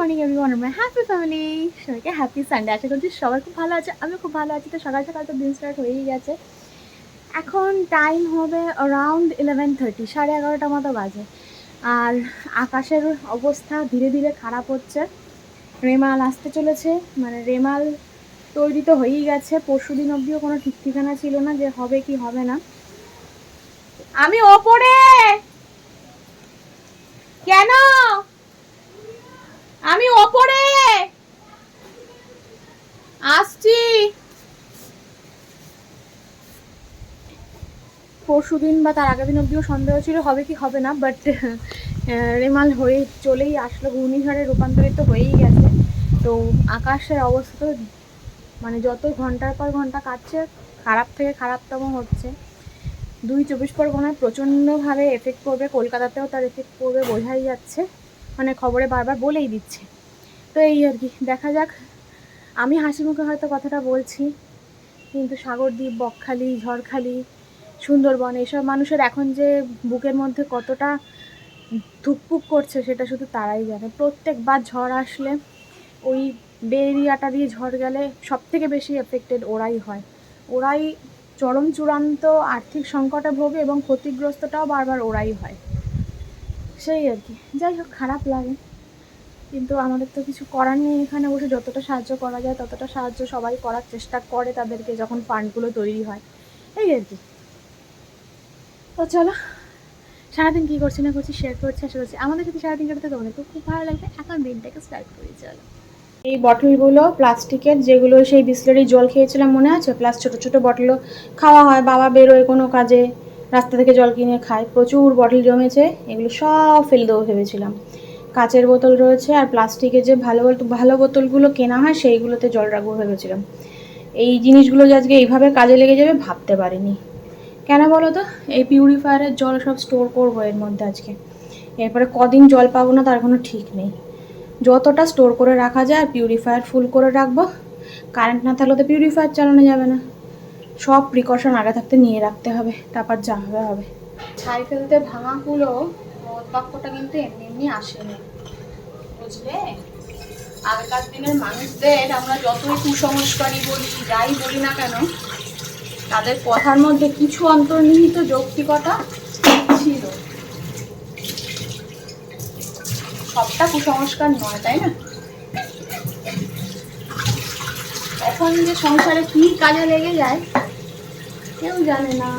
Morning everyone, মাই happy family. সবাইকে happy Sunday. আশা করছি সবাই খুব ভালো আছে, আমি খুব ভালো আছি। তো সকাল সকাল তো দিন স্টার্ট হয়েই গেছে। এখন টাইম হবে অ্যারাউন্ড 11:30, 11:30 মতো বাজে। আর আকাশের অবস্থা ধীরে ধীরে খারাপ হচ্ছে। রেমাল আসতে চলেছে, মানে রেমাল তৈরি তো হয়েই গেছে। পরশু দিন অবধিও কোনো ঠিক ঠিকানা ছিল না যে হবে কি হবে না। আমি ওপরে কেন? আমি ওপরে আসছি। পরশু দিন বা তার আগের দিন অবধিও সন্দেহ ছিল হবে কি হবে না, বাট রেমাল হয়ে চলেই আসলো, ঘূর্ণিঝড়ে রূপান্তরিত হয়েই গেছে। তো আকাশের অবস্থা তো মানে যত ঘন্টার পর ঘন্টা কাটছে খারাপ থেকে খারাপতম হচ্ছে। 24 পরগনায় প্রচণ্ডভাবে এফেক্ট করবে, কলকাতাতেও তার এফেক্ট করবে বোঝাই যাচ্ছে, মানে খবরে বারবার বলেই দিচ্ছে। তো এই আর কি, দেখা যাক। আমি হাসি মুখে হয়তো কথাটা বলছি, কিন্তু সাগরদ্বীপ, বকখালি, ঝড়খালি, সুন্দরবন এসব মানুষের এখন যে বুকের মধ্যে কতটা ধুকপুক করছে সেটা শুধু তারাই জানে। প্রত্যেকবার ঝড় আসলে ওই বে এরিয়াটা দিয়ে ঝড় গেলে সব থেকে বেশি এফেক্টেড ওরাই হয়। ওরাই চরম চূড়ান্ত আর্থিক সংকটে ভোগে এবং ক্ষতিগ্রস্তটাও বারবার ওরাই হয়। সেই আর কি, যাই হোক, খারাপ লাগে, কিন্তু আমাদের তো কিছু করার নেই। এখানে বসে যতটা সাহায্য করা যায় ততটা সাহায্য সবাই করার চেষ্টা করে তাদেরকে যখন ফান্ডগুলো তৈরি হয়, এই আর কি। তো চলো, সারাদিন কী করছি না করছি শেয়ার করছি। আশা করছি আমাদের যদি সারাদিন কাটাতে তোমাদের খুব ভালো লাগবে। এখন দিনটাকে স্টার্ট করি, চলো। এই বটলগুলো প্লাস্টিকের, যেগুলো সেই বিসলারি জল খেয়েছিলাম মনে আছে, প্লাস ছোটো ছোটো বটলও খাওয়া হয়, বাবা বেরোয় কোনো কাজে, রাস্তা থেকে জল কিনে খায়, প্রচুর বটল জমেছে। এগুলো সব ফেলে দেবো ভেবেছিলাম। কাচের বোতল রয়েছে, আর প্লাস্টিকের যে ভালো ভালো বোতলগুলো কেনা হয় সেইগুলোতে জল রাখবো ভেবেছিলাম। এই জিনিসগুলো যে আজকে এইভাবে কাজে লেগে যাবে ভাবতে পারিনি। কেন বলো তো? এই পিউরিফায়ারের জল সব স্টোর করবো এর মধ্যে আজকে। এরপরে কদিন জল পাবো না তার কোনো ঠিক নেই। যতটা স্টোর করে রাখা যায়, আর পিউরিফায়ার ফুল করে রাখবো। কারেন্ট না থাকলে তো পিউরিফায়ার চালানো যাবে না। সব প্রিকশন আগে থাকতে নিয়ে রাখতে হবে, তারপর যা হবে হবে। ছাই ফেলতে ভাঙাগুলো বাক্যটা কিন্তু এমনি এমনি আসেনি, বুঝলে? আগেকার দিনের মানুষদের আমরা যতই কুসংস্কারী বলি, যাই বলি না কেন, তাদের কথার মধ্যে কিছু অন্তর্নিহিত যৌক্তিকতা ছিল। সবটা কুসংস্কার নয়, তাই না? এখন যে সংসারে কি কাজে লেগে যায় কেউ জানে না।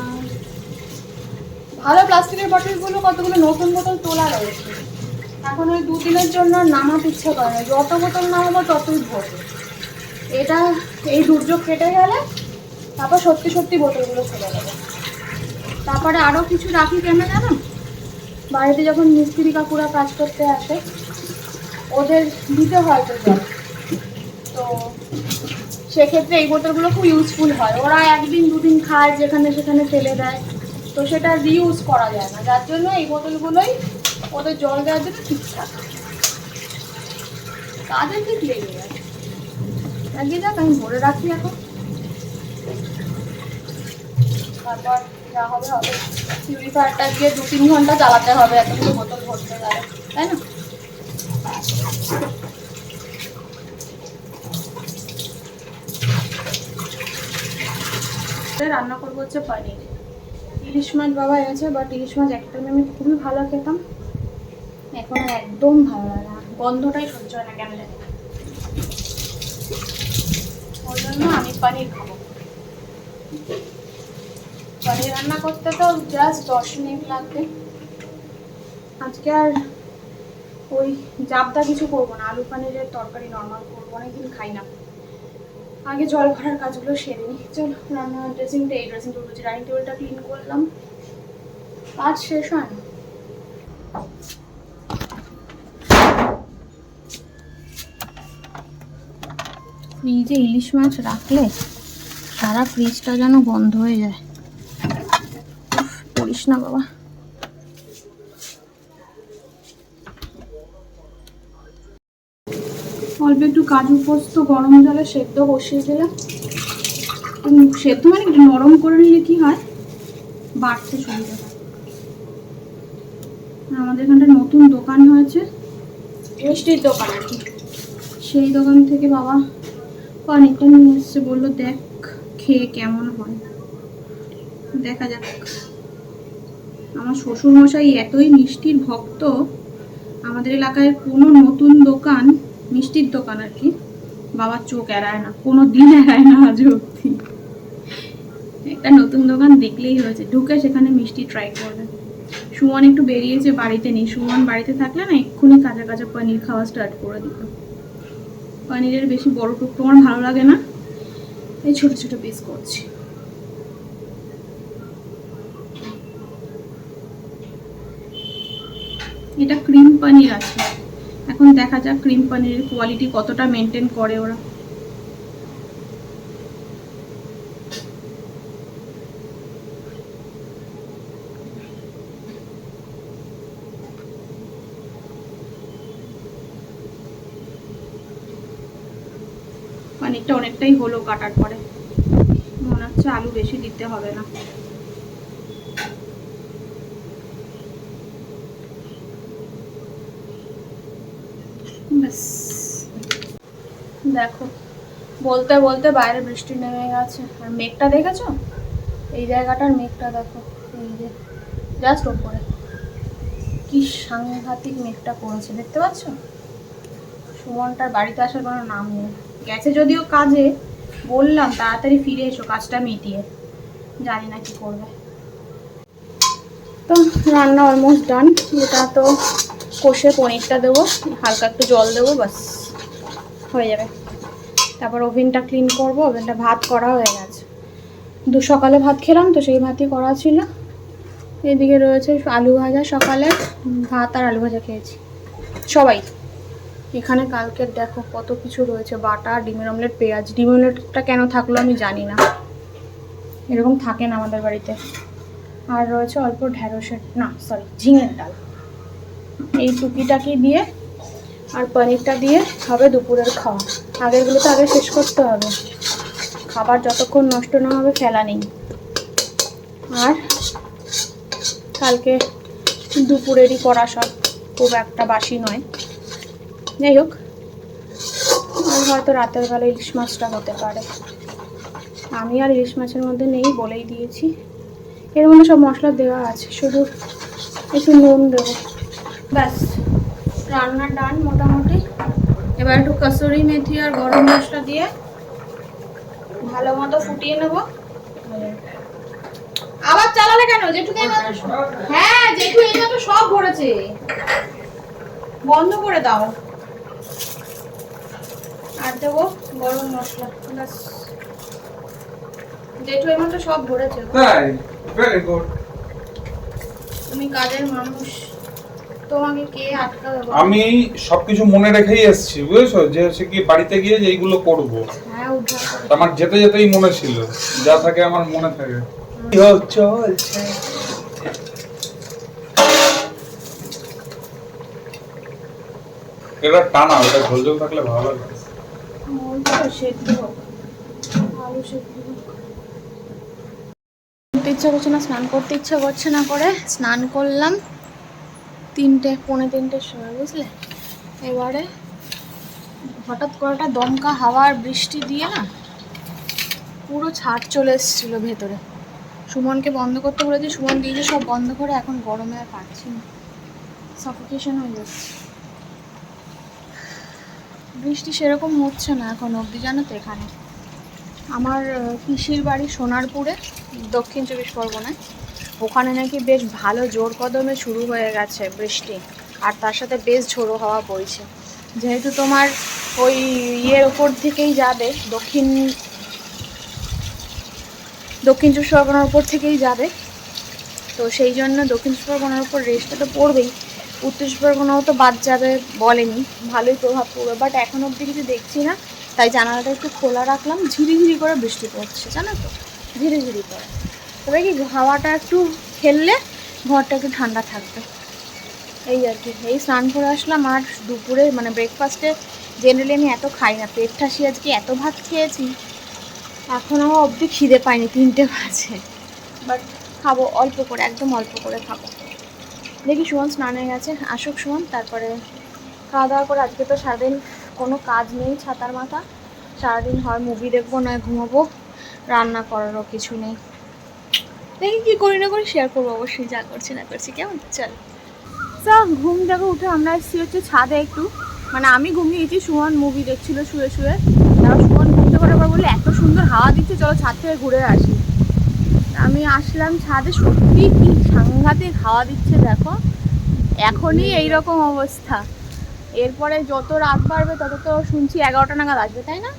ভালো প্লাস্টিকের বটলগুলো কতগুলো নতুন বোতল তোলা রয়েছে, এখন ওই দুদিনের জন্য নামাতে ইচ্ছে করে না। যত বোতল নামাবো ততই ভরবে। এটা এই দুর্যোগ কেটে গেলে তারপর সত্যি সত্যি বোতলগুলো ছেড়ে দেবে। তারপরে আরও কিছু রাখি কেন জানো? বাড়িতে যখন মিস্ত্রি কাকুরা কাজ করতে আসে ওদের দিতে হয় তো জল, তো সেক্ষেত্রে এই বোতলগুলো খুব ইউজফুল হয়। ওরা একদিন দুদিন খায়, যেখানে সেখানে ফেলে দেয়, তো সেটা রিউজ করা যায় না। যার জন্য এই বোতলগুলোই ওদের জল দেওয়ার জন্য ঠিকঠাক কাজে ঠিক লেগে যায়। লাগিয়ে যাক, আমি ভরে রাখি এখন, তারপর যা হবে হবে। পিউরিফায়ারটা দিয়ে 2-3 ঘন্টা চালাতে হবে এতগুলো বোতল ভরতে গেলে, তাই না? রান্না করবো হচ্ছে পনির। ইলিশ মাছ বাবা এনেছে, বাট ইলিশ মাছ একটা আমি খুবই ভালো খেতাম, এখন একদম ভালো লাগে না, গন্ধটাই সহ্য হয় না কেন জানি। ওই জন্য আমি পনির খাবো। পনির রান্না করতে তো জাস্ট 10 মিনিট লাগবে। আজকে আর ওই জাবদা কিছু করবো না, আলু পনিরের তরকারি নর্মাল করবো, অনেকদিন খাই না। আগে জল ভরার কাজগুলো সেরে নিই। চলো, রান্না ড্রেসিং টেবিল বলছি, ডাইনিং টেবিলটা ক্লিন করলাম, কাজ শেষ হয় না। ফ্রিজে ইলিশ মাছ রাখলে সারা ফ্রিজটা যেন বন্ধ হয়ে যায়। করিস না বাবা। অল্প একটু কাজু পোস্ত গরম জলে সেদ্ধ বসিয়ে দিলাম। সেদ্ধ মানে নরম করে নিলে কি হয়, বাড়তে সুবিধা হয়। আমাদের এখানটা নতুন দোকান হয়েছে, মিষ্টির দোকান আর কি। সেই দোকান থেকে বাবা পানিটা নিয়ে এসছে, বললো দেখ খেয়ে কেমন হয়, দেখা যাক। আমার শ্বশুরমশাই এতই মিষ্টির ভক্ত, আমাদের এলাকায় কোনো নতুন দোকান, মিষ্টির দোকান আর কি, বাবার চোখ এড়ায় না, কোনো দিন এড়ায় না আজ অব্দি। একটা নতুন দোকান দেখলেই হয়েছে, ঢুকে সেখানে মিষ্টি ট্রাই করবে। সুমন একটু বেরিয়েছে, বাড়িতে নেই। সুমন বাড়িতে থাকলে না এক্ষুনি কাঁচা কাঁচা পনির খাওয়া স্টার্ট করে দিত। পনিরের বেশি বড় টুকরো আমার ভালো লাগে না, এই ছোট ছোট পিস করছি। এটা ক্রিম পনির আছে, এখন দেখা যাক ক্রিম পনিরের কোয়ালিটি কতটা মেনটেন করে ওরা। পনিরটা অনেকটাই হলো কাটার পরে, মনে হচ্ছে আলু বেশি দিতে হবে না। ব্যাস, দেখো বলতে বলতে বাইরে বৃষ্টি নেমে গেছে। আর মেঘটা দেখেছো, এই জায়গাটার মেঘটা দেখো, এই যে জাস্ট ওপরে কি সাংঘাতিক মেঘটা করেছে, দেখতে পাচ্ছ? সুমনটার বাড়িতে আসার কোনো নাম নেই, গেছে যদিও কাজে, বললাম তাড়াতাড়ি ফিরে এসো কাজটা মিটিয়ে, জানি না কি করবে। তো রান্না অলমোস্ট ডান, এটা তো কষে পনিরটা দেবো, হালকা একটু জল দেবো, বাস হয়ে যাবে। তারপর ওভেনটা ক্লিন করবো, ওভেনটা ভাত করা হয়ে গেছে, সকালে ভাত খেলাম তো সেই ভাতই করা ছিল। এদিকে রয়েছে আলু ভাজা, সকালে ভাত আর আলু ভাজা খেয়েছি সবাই। এখানে কালকের দেখো কত কিছু রয়েছে, বাটা, ডিমের অমলেট, পেঁয়াজ। ডিমের অমলেটটা কেন থাকলো আমি জানি না, এরকম থাকে না আমাদের বাড়িতে। আর রয়েছে অল্প ঢ্যাঁড়সের, না সরি ঝিঙের ডাল। এই টুকিটাকি দিয়ে আর পনিরটা দিয়ে হবে দুপুরের খাওয়া। আগেরগুলো তো আগে শেষ করতে হবে, খাবার যতক্ষণ নষ্ট না হবে ফেলা নেই। আর কালকে দুপুরেরই করা সব, খুব একটা বাসি নয়। যাই হোক, আর হয়তো রাতের বেলা ইলিশ মাছটা হতে পারে। আমি আর ইলিশ মাছের মধ্যে নেই বলেই দিয়েছি। এর মধ্যে সব মশলা দেওয়া আছে, শুধু একটু নুন দেবো, ব্যাস। রান্না ডান মোটামুটি। এবার একটু কসুরি মেথি আর গরম মশলা দিয়ে ভালো মতো ফুটিয়ে নেব। আবার চালালে কেন জেঠু? হ্যাঁ জেঠু এইমাত্র সব ভরেছে, বন্ধ করে দাও। আর দেবো গরম মশলা, ব্যাস। জেঠু এইমাত্র সব ভরেছে। Very good. তুমি কাজের মানুষ, তোমাকে কে আটকাবে? আমি সবকিছু মনে রেখেই এসেছি, বুঝেছো, যে হচ্ছে কি বাড়িতে গিয়ে যে এইগুলো করবো। হ্যাঁ উদ্ধার করে। আমার যেতে যেতেই মনে ছিল, যা থাকে আমার মনে থাকে। চলছে এটা টানা, ওটা ঝোল ঝোল থাকলে ভালো লাগে। ইচ্ছা করছে না, স্নান করতে ইচ্ছা করছে না, করে স্নান করলাম 3টে পৌনে 3টের সময়, বুঝলে। এবারে হঠাৎ করে একটা দমকা হাওয়া আর বৃষ্টি দিয়ে না পুরো ছাদ চলে এসেছিলো ভেতরে। সুমনকে বন্ধ করতে বলেছি, সুমন দিয়েছে সব বন্ধ করে, এখন গরমে আর পারছি না, সাফোকেশন হয়ে যাচ্ছে। বৃষ্টি সেরকম হচ্ছে না এখন অবধি, জানো তো। এখানে আমার পিসির বাড়ি সোনারপুরে, দক্ষিণ 24 পরগনায়, ওখানে নাকি বেশ ভালো জোর কদমে শুরু হয়ে গেছে বৃষ্টি, আর তার সাথে বেশ ঝোড়ো হাওয়া বইছে। যেহেতু তোমার ওই ইয়ের ওপর থেকেই যাবে, দক্ষিণ 24 পরগনার ওপর থেকেই যাবে, তো সেই জন্য দক্ষিণ 24 পরগনার ওপর রেস্টটা তো পড়বেই। উত্তর 24 পরগনাও তো বাদ যাবে বলেনি, ভালোই প্রভাব পড়বে, বাট এখন অবধি কিছু দেখছি না। তাই জানালাটা একটু খোলা রাখলাম, ঝিরিঝিরি করে বৃষ্টি পড়ছে, জানো তো, ঝিরিঝিরি করে। তবে কি হাওয়াটা একটু খেললে ঘরটা একটু ঠান্ডা থাকবে, এই আর কি। এই স্নান করে আসলাম, আর দুপুরে মানে ব্রেকফাস্টে জেনারেলি আমি এত খাই না, পেট ঠাসি, আজকে এত ভাত খেয়েছি এখনও অবধি খিদে পাইনি, 3টে বাজে, বাট খাবো অল্প করে, একদম অল্প করে খাবো। দেখি সুমন স্নানে গেছে, আসুক সুমন, তারপরে খাওয়া দাওয়া করে আজকে তো সারাদিন কোনো কাজ নেই, ছাতার মাথা, সারাদিন হয় মুভি দেখবো নয় ঘুমাবো, রান্না করারও কিছু নেই। দেখি কী করি না করি শেয়ার করবো অবশ্যই, যা করছি না করছি। কেমন চল ঘুম থেকে উঠে আমরা এসেছি হচ্ছে ছাদে একটু, মানে আমি ঘুমিয়েছি, সুমন মুভি দেখছিল শুয়ে শুয়ে। তারপর সুমন ঘুমতে করে আবার বললে এত সুন্দর হাওয়া দিচ্ছে, চলো ছাদ থেকে ঘুরে আসি। আমি আসলাম ছাদে, সত্যি কি সাংঘাতিক হাওয়া দিচ্ছে দেখো। এখনই এইরকম অবস্থা, এরপরে যত রাত বাড়বে তত তো শুনছি 11টা নাগাদ আসবে, তাই না?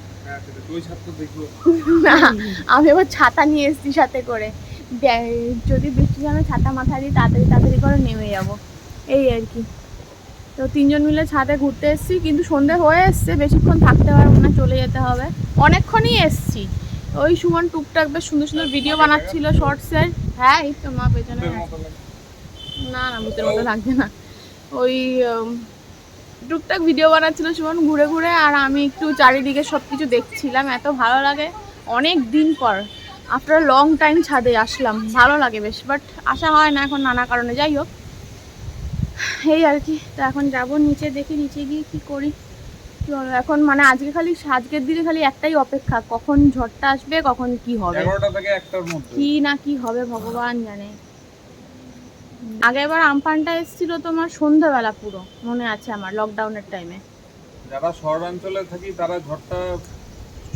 না, আমি এবার ছাতা নিয়ে এসেছি সাথে করে, যদি বৃষ্টি জামে ছাতা মাথায় দিয়ে তাড়াতাড়ি তাড়াতাড়ি করে নেমে যাব, এই আর কি। তো 3 জন মিলে ছাদে ঘুরতে এসেছি, কিন্তু সন্ধে হয়ে এসছে, বেশিক্ষণ থাকতে পারবো না, চলে যেতে হবে। অনেকক্ষণই এসছি, ওই সুমন টুকটাক বেশ সুন্দর সুন্দর ভিডিও বানাচ্ছিল শর্টসের। হ্যাঁ এই তো মা পেছনে, না না ভূতের মতো লাগছে না, ওই টুকটাক ভিডিও বানাচ্ছিল সুমন ঘুরে ঘুরে, আর আমি একটু চারিদিকে সব কিছু দেখছিলাম। এত ভালো লাগে, অনেক দিন পর আফটার লং টাইম ছাদে আসলাম, ভালো লাগে বেশ, বাট আসা হয় না এখন নানা কারণে। যাই হোক, এই আর কি। তো এখন যাবো নিচে, দেখি নিচে গিয়ে কি করি। চলো এখন, মানে আজকের দিনে খালি একটাই অপেক্ষা, কখন ঝড়টা আসবে, কখন কি হবে, 11টা থেকে 1টার মধ্যে কি না কি হবে ভগবান জানে। আগেরবার আমফানটা এসেছিল তোমার সন্ধ্যাবেলা, পুরো মনে আছে আমার, লকডাউনের টাইমে। যারা শহরাঞ্চলে থাকি তারা ঝড়টা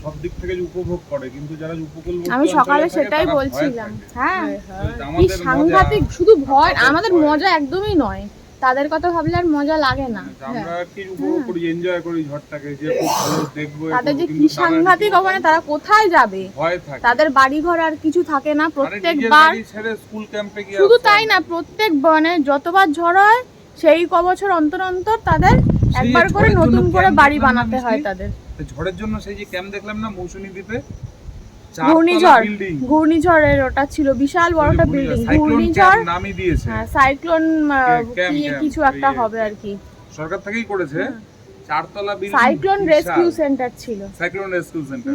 সব দিক থেকে উপভোগ করে, কিন্তু যারা উপকূলবর্তী আমি সকালে অঞ্চলে থাকে সেটাই তারা ভয় বলছিলাম। থাকে। হ্যাঁ কি আমাদের সাংঘাতিক, শুধু ভয়, আমাদের ভয়। মজা একদমই নয়, তাদের কথা ভাবলে আর মজা লাগে না। আমরা কি উপভোগ করি, এনজয় করি ঝড়টাকে, যে খুব ভালো দেখবো, তাদের যে কি কিন্তু তারা সাংঘাতিক, ওখানে তারা কোথায় যাবে, ভয় থাকে। তাদের বাড়ি ঘর আর কিছু থাকে না, আরে নিজের প্রত্যেকবার। বাড়ি ছেড়ে স্কুল ক্যাম্পে গিয়ে শুধু আসতে তাই হয়। না, প্রত্যেক মানে যতবার ঝড় হয় সেই ক বছর অন্তর অন্তর তাদের সেই একবার করে ঝড়ের জন্য নতুন করে ক্যাম্প বাড়ি দেখলাম না বানাতে হয় মিষ্টি? তাদের। তো ঝড়ের জন্য সেই যে ক্যাম্প দেখলাম না মৌসুমী দ্বীপে, ঘূর্ণিঝড়ের ওটা ছিল বিশাল বড় একটা বিল্ডিং, ঘূর্ণিঝড় নামই দিয়েছে। হ্যাঁ, সাইক্লোন ক্যাম্প, কিছু একটা হবে আর কি, সরকার থেকেই করেছে। 4তলা বিল্ডিং, সাইক্লোন রেস্কিউ সেন্টার ছিল। সাইক্লোন রেস্কিউ সেন্টার,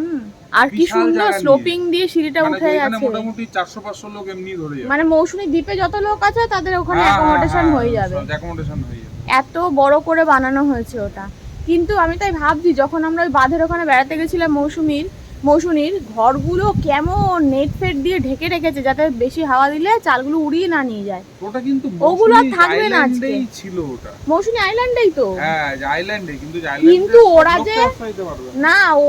আর কি বিশাল সুন্দর জায়গা স্লোপিং দিয়ে সিঁড়িটা মানে উঠে এখানে গেছে, মোটামুটি 400-500 লোক এমনি ধরে যাবে, মানে মৌসুমী দ্বীপে যত লোক আছে তাদের ওখানে অ্যাকোমোডেশন হয়ে যাবে, অ্যাকোমোডেশন হয়ে যাবে। এত বড় করে বানানো হয়েছে ওটা। কিন্তু আমি তাই ভাবছি, যখন আমরা ওই বাঁধের ওখানে বেড়াতে গেছিলাম মৌসুমীর ঘরগুলো কেমন নেট ফেট দিয়ে ঢেকে রেখেছে, যাতে বেশি হাওয়া দিলে চালগুলো উড়িয়ে না নিয়ে যায়। ওটা কিন্তু ওগুলো আর থাকবে না আজকে, ছিল ওটা মৌসুমী আইল্যান্ডেই তো। হ্যাঁ আইল্যান্ডে, কিন্তু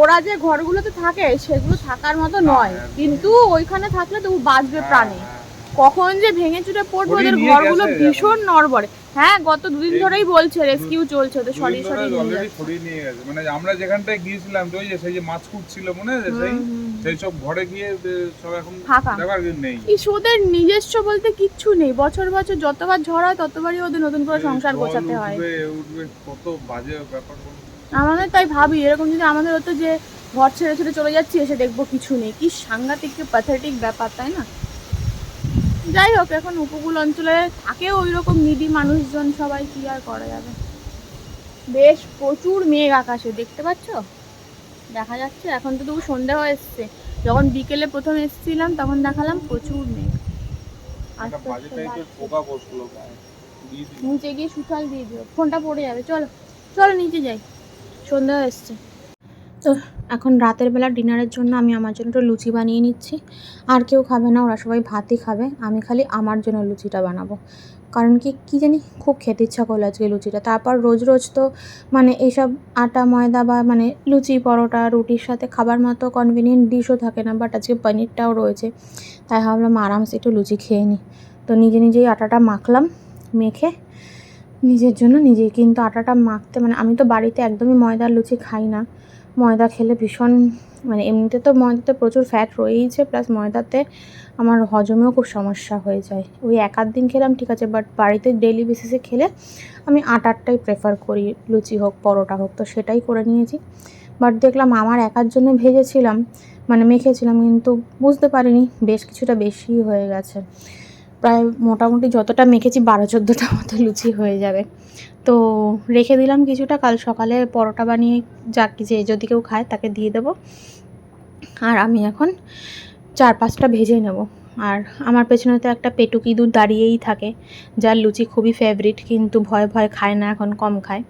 ওরা যে ঘরগুলোতে থাকে সেগুলো থাকার মতো নয়, কিন্তু ওইখানে থাকলে তবু বাঁচবে প্রাণে। কখন যে ভেঙে চুরে পড়বে, ওদের ঘরগুলো ভীষণ নড়বড়ে। হ্যাঁ গত 2 দিন ধরেই বলছে রেস্কিউ চলছে, ওদের সরিয়ে নিয়ে গেছে। মানে আমরা যেখানটায় গিয়েছিলাম তো, ওই যে সেই যে মাছকুট ছিল মনে আছে, সেই সব ঘরে গিয়ে সব এখন ফাঁকা, দেখার নেই। ওদের নিজস্ব বলতে কিচ্ছু নেই, বছর বছর যতবার ঝড় হয় ততবারই ওদের নতুন করে সংসার গোছাতে হয়। কত বাজে ব্যাপার। আমাদের তাই ভাবি, এরকম যদি আমাদের হতো যে ঘর ছেড়ে ছেড়ে চলে যাচ্ছি, এসে দেখবো কিছু নেই, কি সাংঘাতিক কি প্যাথেটিক ব্যাপার, তাই না? যাই হোক, এখন উপকূল অঞ্চলে থাকে ওই রকম নিডি মানুষজন, সবাই কি আর করা যাবে। বেশ প্রচুর মেঘ আকাশে, দেখতে পাচ্ছ, দেখা যাচ্ছে। এখন তো তবু সন্ধ্যা হয়ে এসছে, যখন বিকেলে প্রথম এসেছিলাম তখন দেখালাম প্রচুর মেঘ। নিচে গিয়ে সুথাল দিয়ে দিও, ফোনটা পড়ে যাবে। চলো চলো নিচে যাই, সন্ধ্যা হয়ে এসছে। তো এখন রাতের বেলা ডিনারের জন্য আমি আমার জন্য একটু লুচি বানিয়ে নিচ্ছি। আর কেউ খাবে না, ওরা সবাই ভাতই খাবে, আমি খালি আমার জন্য লুচিটা বানাবো। কারণ কি জানি খুব খেতে ইচ্ছা করলো আজকে লুচিটা। তারপর রোজ রোজ তো মানে এইসব আটা ময়দা বা মানে লুচি পরোটা রুটির সাথে খাবার মতো কনভিনিয়েন্ট ডিশও থাকে না, বাট আজকে পনিরটাও রয়েছে, তাই ভাবলাম আরামসে একটু লুচি খেয়ে নিই। তো নিজেই আটাটা মাখলাম, মেখে নিজের জন্য নিজেই। কিন্তু আটাটা মাখতে মানে আমি তো বাড়িতে একদমই ময়দার লুচি খাই না, ময়দা খেলে ভীষণ মানে এমনিতে তো ময়দাতে প্রচুর ফ্যাট রয়েইছে, প্লাস ময়দাতে আমার হজমেও খুব সমস্যা হয়ে যায়। ওই 1-8 দিন খেলাম ঠিক আছে, বাট বাড়িতে ডেইলি বেসিসে খেলে আমি আটারটাই প্রেফার করি, লুচি হোক পরোটা হোক, তো সেটাই করে নিয়েছি। বাট দেখলাম আমার একার জন্য ভেজেছিলাম মানে মেখেছিলাম, কিন্তু বুঝতে পারিনি বেশ কিছুটা বেশি হয়ে গেছে, প্রায় মোটামুটি যতটা মেখেছি 12-14টা মতো লুচি হয়ে যাবে। তো রেখে দিলাম কিছুটা, কাল সকালে পরোটা বানিয়ে যে যদি কেউ খায় তাকে দিয়ে দেবো। আর আমি এখন 4-5টা ভেজে নেব, আর আমার পেছনে তো একটা পেটুক ইঁদুর দাঁড়িয়েই থাকে, যার লুচি খুবই ফেভারিট, কিন্তু ভয় ভয় খায় না, এখন কম খায়।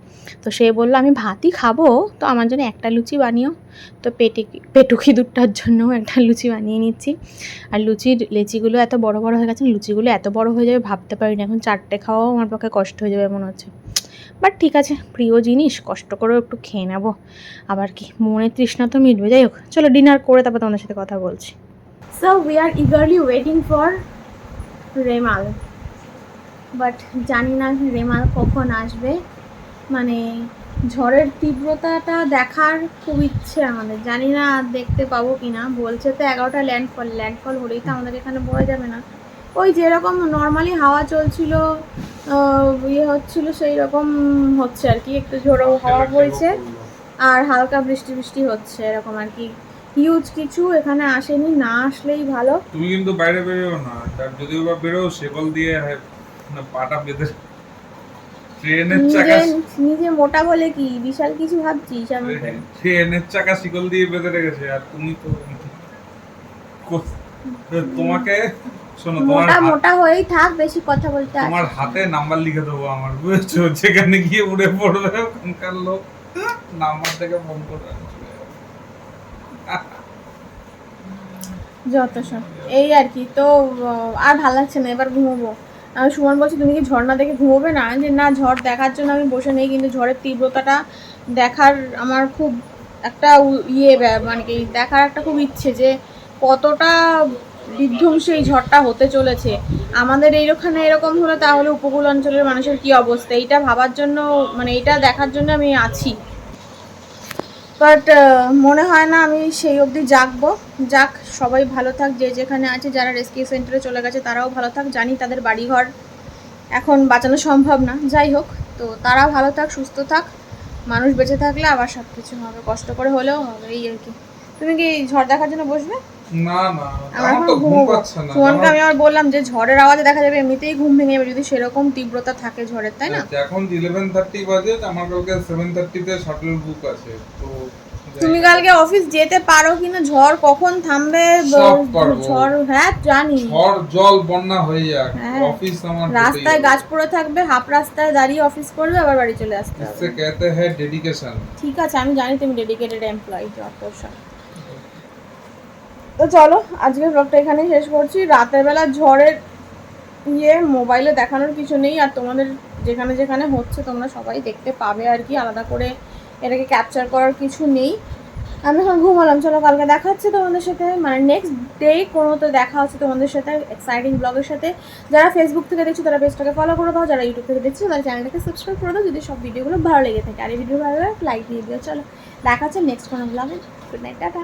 তো সে বললো আমি ভাতই খাবো, তো আমার জন্য একটা লুচি বানিও। তো পেটুক ইঁদুরটার জন্যও একটা লুচি বানিয়ে নিচ্ছি। আর লেচিগুলো এত বড় বড় হয়ে গেছে, লুচিগুলো এত বড় হয়ে যাবে ভাবতে পারি না। এখন 4টে খাওয়াও আমার পক্ষে কষ্ট হয়ে যাবে মনে হচ্ছে। বাট ঠিক আছে, প্রিয় জিনিস, কষ্ট করেও একটু খেয়ে নেবো, আবার কি, মনের তৃষ্ণা তো মিটবে। যাই হোক, চলো ডিনার করে তারপর তোমাদের সাথে কথা বলছি। So we are eagerly waiting for Remal, but জানি না রেমাল কখন আসবে। মানে ঝড়ের তীব্রতাটা দেখার খুব ইচ্ছে আমাদের, জানি না দেখতে পাবো কি না। বলছে তো 11টা ল্যান্ডফল হলেই তো আমাদের এখানে বয়ে যাবে না। ওই যেরকম নর্মালি হাওয়া চলছিল, ইয়ে হচ্ছিল, সেই রকম হচ্ছে আর কি, একটু ঝোড়ো হাওয়া বইছে আর হালকা বৃষ্টি বৃষ্টি হচ্ছে, এরকম আর কি। হিউজ কিছু এখানে আসেনি, না আসলেই ভালো। তুমি কিন্তু বাইরে বেরোও না, আর যদিও বা বেরোও শেকল দিয়ে না পাটা বেঁধে। ট্রেনের চাকা নিজে মোটা বলে কি বিশাল কিছু ভাবছিস আমাকে? ট্রেনের চাকা শিকল দিয়ে বেঁধে রেখেছে, আর তুমি তো তোমাকে শোনো, মোটা মোটা হয়েই থাক, বেশি কথা বলতে আসে। তোমার হাতে নাম্বার লিখে দেবো আমার, বুঝেছো? যেখানে গিয়ে উড়ে পড়বে ওখানকার লোক নাম্বার থেকে ফোন করবে। যত সব এই আর কি। তো আর ভালো লাগছে না, এবার ঘুমোবো। আমি সুমন বলছি তুমি কি ঝড় দেখে ঘুমোবে না? যে না, ঝড় দেখার জন্য আমি বসে নেই, কিন্তু ঝড়ের তীব্রতাটা দেখার আমার খুব একটা মানে কি দেখার একটা খুব ইচ্ছে, যে কতটা বিধ্বংসী এই ঝড়টা হতে চলেছে। আমাদের এইখানে এরকম হলে তাহলে উপকূল অঞ্চলের মানুষের কি অবস্থা, এইটা ভাবার জন্য, মানে এটা দেখার জন্য আমি আছি। বাট মনে হয় না আমি সেই অবধি জাগবো। যাক, সবাই ভালো থাক, যে যেখানে আছে, যারা রেস্কিউ সেন্টারে চলে গেছে তারাও ভালো থাক। জানি তাদের বাড়িঘর এখন বাঁচানো সম্ভব না, যাই হোক, তো তারা ভালো থাক, সুস্থ থাক। মানুষ বেঁচে থাকলে আবার সব কিছু হবে, কষ্ট করে হলেও হবে, এই আর কি। তুমি কি ঝড় দেখার জন্য বসবে? না না, আমার তো ঘুম পাচ্ছে না। সুমনকে আমি আবার বললাম যে ঝড়ের আওয়াজে দেখা যাবে এমনিতেই ঘুম ভেঙে যাবে, যদি সেরকম তীব্রতা থাকে ঝড়ের, তাই না? এখন 11:30 বাজে, আমার কালকে 7:30 তে শাটল বুক আছে। তো তুমি কালকে অফিস যেতে পারো কিনা, ঝড় কখন থামবে? ঝড়, হ্যাঁ জানি, ঝড় জল বন্যা হয়ে যায়, অফিস আমার রাস্তায় গাছ পড়ে থাকবে, হাফ রাস্তায় দাঁড়িয়ে অফিস করবে, আবার বাড়ি চলে আসতে হবে। ইসে कहते हैं ডেডিকেশন। ঠিক আছে, আমি জানি তুমি ডেডিকেটেড এমপ্লয়ি, যত সব। তো চলো, আজকের ব্লগটা এখানেই শেষ করছি। রাতের বেলা ঝড়ের মোবাইলে দেখানোর কিছু নেই, আর তোমাদের যেখানে যেখানে হচ্ছে তোমরা সবাই দেখতে পাবে আর কি, আলাদা করে এটাকে ক্যাপচার করার কিছু নেই। আমি এখন ঘুমালাম, চলো কালকে দেখা হচ্ছে তোমাদের সাথে, মানে নেক্সট ডে কোনো তো দেখা হচ্ছে তোমাদের সাথে এক্সাইটিং ব্লগের সাথে। যারা ফেসবুক থেকে দেখছো তারা পেজটাকে ফলো করে দাও, যারা ইউটিউব থেকে দেখছো তারা চ্যানেলটাকে সাবস্ক্রাইব করে দাও, যদি সব ভিডিওগুলো ভালো লেগে থাকে। আর এই ভিডিও ভালো লাগে লাইক দিয়ে দিও। চলো দেখা হচ্ছে নেক্সট কোনো ব্লগে। Good night, tata.